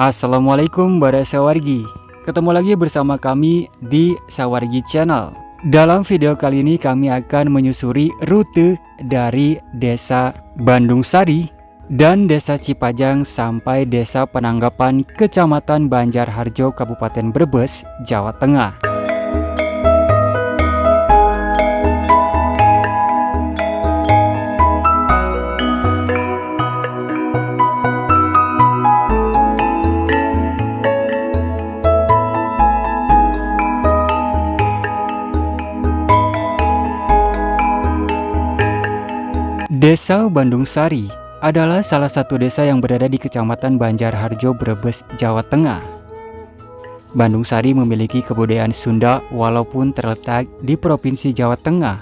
Assalamualaikum para sawargi. Ketemu lagi bersama kami di Sawargi Channel. Dalam video kali ini kami akan menyusuri rute dari Desa Bandung Sari dan Desa Cipajang sampai Desa Penanggapan, Kecamatan Banjarharjo, Kabupaten Brebes, Jawa Tengah. Desa Bandung Sari adalah salah satu desa yang berada di Kecamatan Banjarharjo, Brebes, Jawa Tengah. Bandung Sari memiliki kebudayaan Sunda walaupun terletak di Provinsi Jawa Tengah.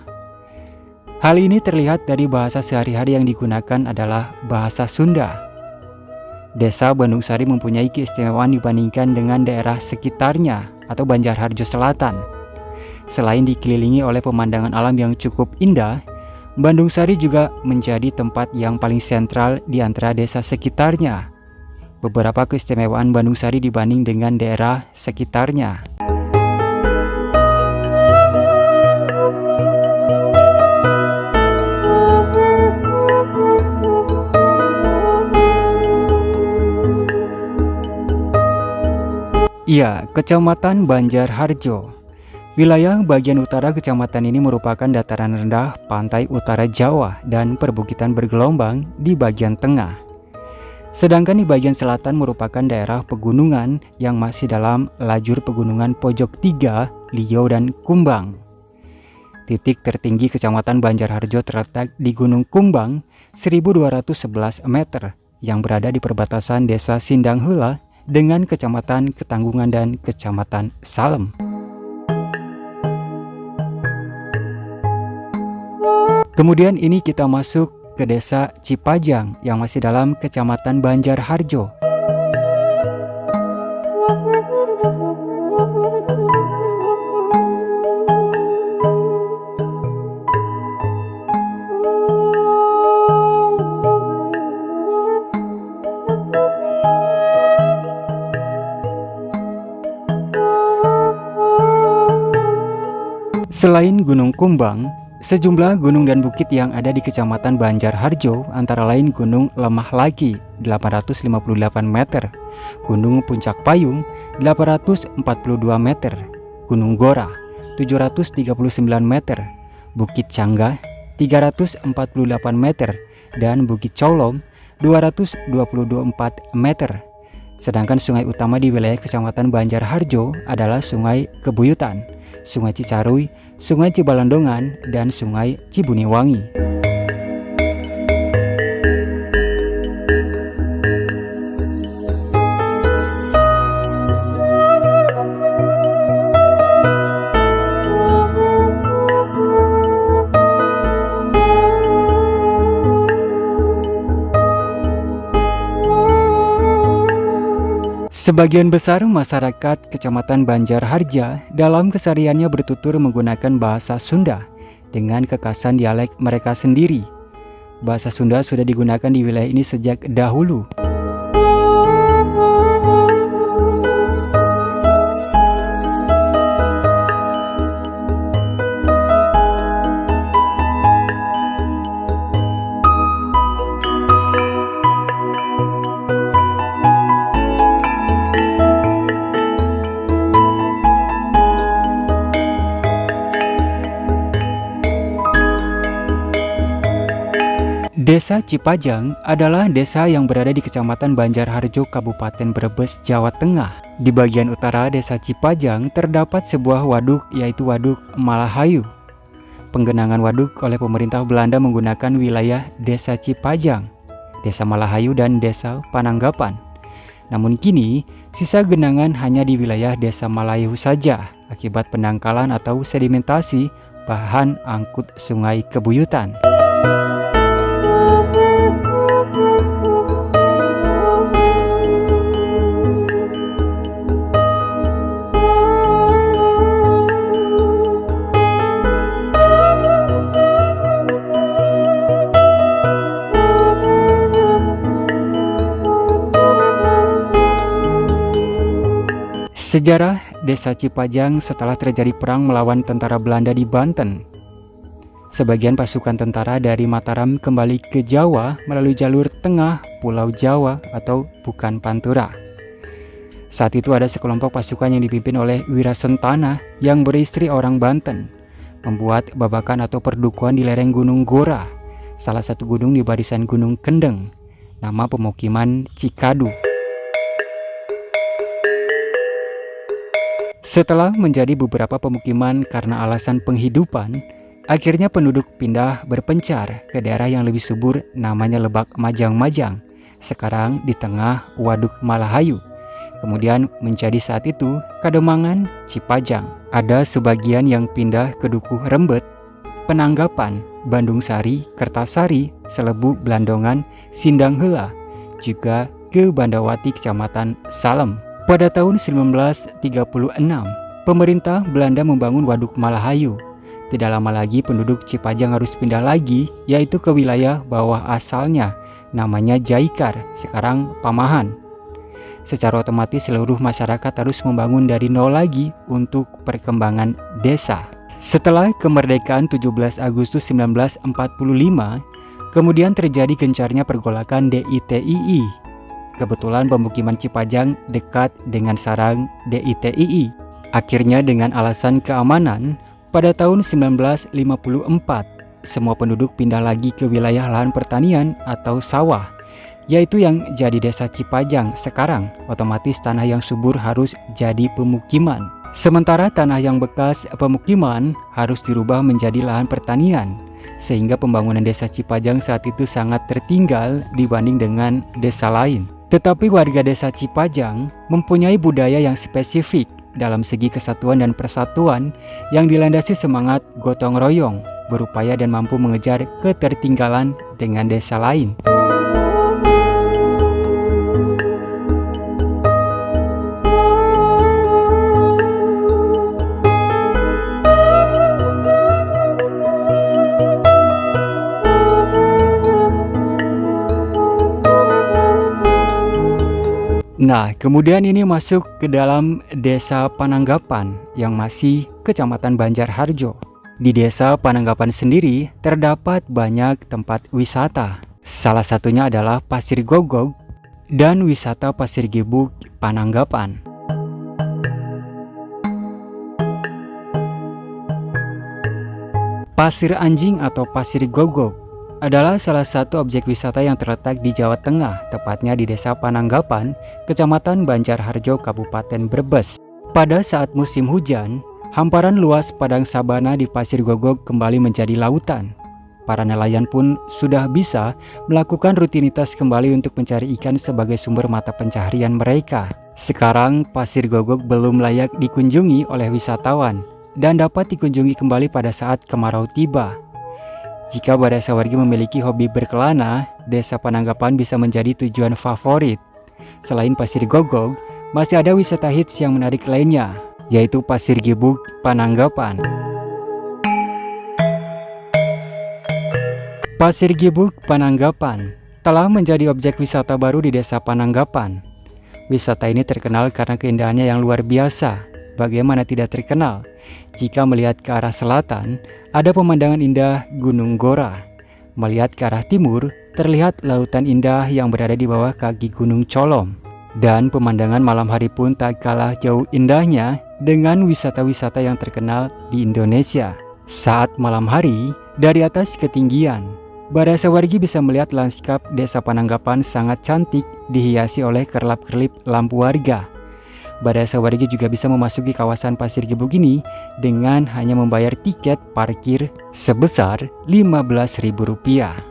Hal ini terlihat dari bahasa sehari-hari yang digunakan adalah bahasa Sunda. Desa Bandung Sari mempunyai keistimewaan dibandingkan dengan daerah sekitarnya atau Banjarharjo Selatan. Selain dikelilingi oleh pemandangan alam yang cukup indah, Bandung Sari juga menjadi tempat yang paling sentral di antara desa sekitarnya. Beberapa keistimewaan Bandung Sari dibanding dengan daerah sekitarnya. Ya, Kecamatan Banjarharjo. Wilayah bagian utara kecamatan ini merupakan dataran rendah pantai utara Jawa dan perbukitan bergelombang di bagian tengah. Sedangkan di bagian selatan merupakan daerah pegunungan yang masih dalam lajur pegunungan Pojok 3, Liau, dan Kumbang. Titik tertinggi Kecamatan Banjarharjo terletak di Gunung Kumbang 1211 meter yang berada di perbatasan Desa Sindangheula dengan Kecamatan Ketanggungan dan Kecamatan Salem. Kemudian ini kita masuk ke Desa Cipajang yang masih dalam Kecamatan Banjarharjo. Selain Gunung Kumbang, sejumlah gunung dan bukit yang ada di Kecamatan Banjarharjo antara lain Gunung Lemah Lagi 858 meter, Gunung Puncak Payung 842 meter, Gunung Gora 739 meter, Bukit Canggah 348 meter, dan Bukit Colom 224 meter. Sedangkan sungai utama di wilayah Kecamatan Banjarharjo adalah Sungai Kebuyutan, Sungai Cicaruy, Sungai Cibalendongan, dan Sungai Cibuniwangi. Sebagian besar masyarakat Kecamatan Banjarharjo dalam kesehariannya bertutur menggunakan bahasa Sunda dengan kekhasan dialek mereka sendiri. Bahasa Sunda sudah digunakan di wilayah ini sejak dahulu. Desa Cipajang adalah desa yang berada di Kecamatan Banjarharjo, Kabupaten Brebes, Jawa Tengah. Di bagian utara Desa Cipajang terdapat sebuah waduk, yaitu Waduk Malahayu. Penggenangan waduk oleh pemerintah Belanda menggunakan wilayah Desa Cipajang, Desa Malahayu, dan Desa Penanggapan. Namun kini sisa genangan hanya di wilayah Desa Malahayu saja akibat pendangkalan atau sedimentasi bahan angkut Sungai Kebuyutan. Sejarah Desa Cipajang setelah terjadi perang melawan tentara Belanda di Banten. Sebagian pasukan tentara dari Mataram kembali ke Jawa melalui jalur tengah Pulau Jawa atau Bukan Pantura. Saat itu ada sekelompok pasukan yang dipimpin oleh Wirasentana yang beristri orang Banten, membuat babakan atau perdukuhan di lereng Gunung Gora, salah satu gunung di barisan Gunung Kendeng, nama pemukiman Cikadu. Setelah menjadi beberapa pemukiman karena alasan penghidupan, akhirnya penduduk pindah berpencar ke daerah yang lebih subur namanya Lebak Majang-Majang, sekarang di tengah Waduk Malahayu. Kemudian menjadi saat itu Kademangan, Cipajang. Ada sebagian yang pindah ke Dukuh Rembet, Penanggapan, Bandung Sari, Kertasari, Selebu, Blandongan, Sindang Heula, juga ke Bandawati, Kecamatan Salem. Pada tahun 1936, pemerintah Belanda membangun Waduk Malahayu. Tidak lama lagi penduduk Cipajang harus pindah lagi, yaitu ke wilayah bawah asalnya, namanya Jaikar, sekarang Pamahan. Secara otomatis seluruh masyarakat harus membangun dari nol lagi untuk perkembangan desa. Setelah kemerdekaan 17 Agustus 1945, kemudian terjadi gencarnya pergolakan DITII. Kebetulan pemukiman Cipajang dekat dengan sarang DITII. Akhirnya dengan alasan keamanan, pada tahun 1954, semua penduduk pindah lagi ke wilayah lahan pertanian atau sawah, yaitu yang jadi desa Cipajang sekarang. Otomatis tanah yang subur harus jadi pemukiman. Sementara tanah yang bekas pemukiman harus dirubah menjadi lahan pertanian, sehingga pembangunan desa Cipajang saat itu sangat tertinggal dibanding dengan desa lain. Tetapi warga desa Cipajang mempunyai budaya yang spesifik dalam segi kesatuan dan persatuan yang dilandasi semangat gotong royong, berupaya dan mampu mengejar ketertinggalan dengan desa lain. Nah, kemudian ini masuk ke dalam Desa Pananggapan yang masih Kecamatan Banjarharjo. Di Desa Pananggapan sendiri terdapat banyak tempat wisata. Salah satunya adalah Pasir Gogog dan wisata Pasir Gebuk Pananggapan. Pasir Anjing atau Pasir Gogog adalah salah satu objek wisata yang terletak di Jawa Tengah, tepatnya di Desa Pananggapan, Kecamatan Banjarharjo, Kabupaten Brebes. Pada saat musim hujan, hamparan luas padang sabana di Pasir Gogog kembali menjadi lautan. Para nelayan pun sudah bisa melakukan rutinitas kembali untuk mencari ikan sebagai sumber mata pencaharian mereka. Sekarang Pasir Gogog belum layak dikunjungi oleh wisatawan dan dapat dikunjungi kembali pada saat kemarau tiba. Jika Badasa wargi memiliki hobi berkelana, Desa Pananggapan bisa menjadi tujuan favorit. Selain Pasir Gogog, masih ada wisata hits yang menarik lainnya, yaitu Pasir Gebuk Pananggapan. Pasir Gebuk Pananggapan telah menjadi objek wisata baru di Desa Pananggapan. Wisata ini terkenal karena keindahannya yang luar biasa. Bagaimana tidak terkenal jika melihat ke arah selatan ada pemandangan indah Gunung Gora. Melihat ke arah timur terlihat lautan indah yang berada di bawah kaki Gunung Colom. Dan pemandangan malam hari pun tak kalah jauh indahnya dengan wisata-wisata yang terkenal di Indonesia. Saat malam hari dari atas ketinggian, Badasa wargi bisa melihat lanskap Desa Pananggapan sangat cantik dihiasi oleh kerlap-kerlip lampu warga. Badasa wargi juga bisa memasuki kawasan Pasir Gebuk ini dengan hanya membayar tiket parkir sebesar Rp15.000.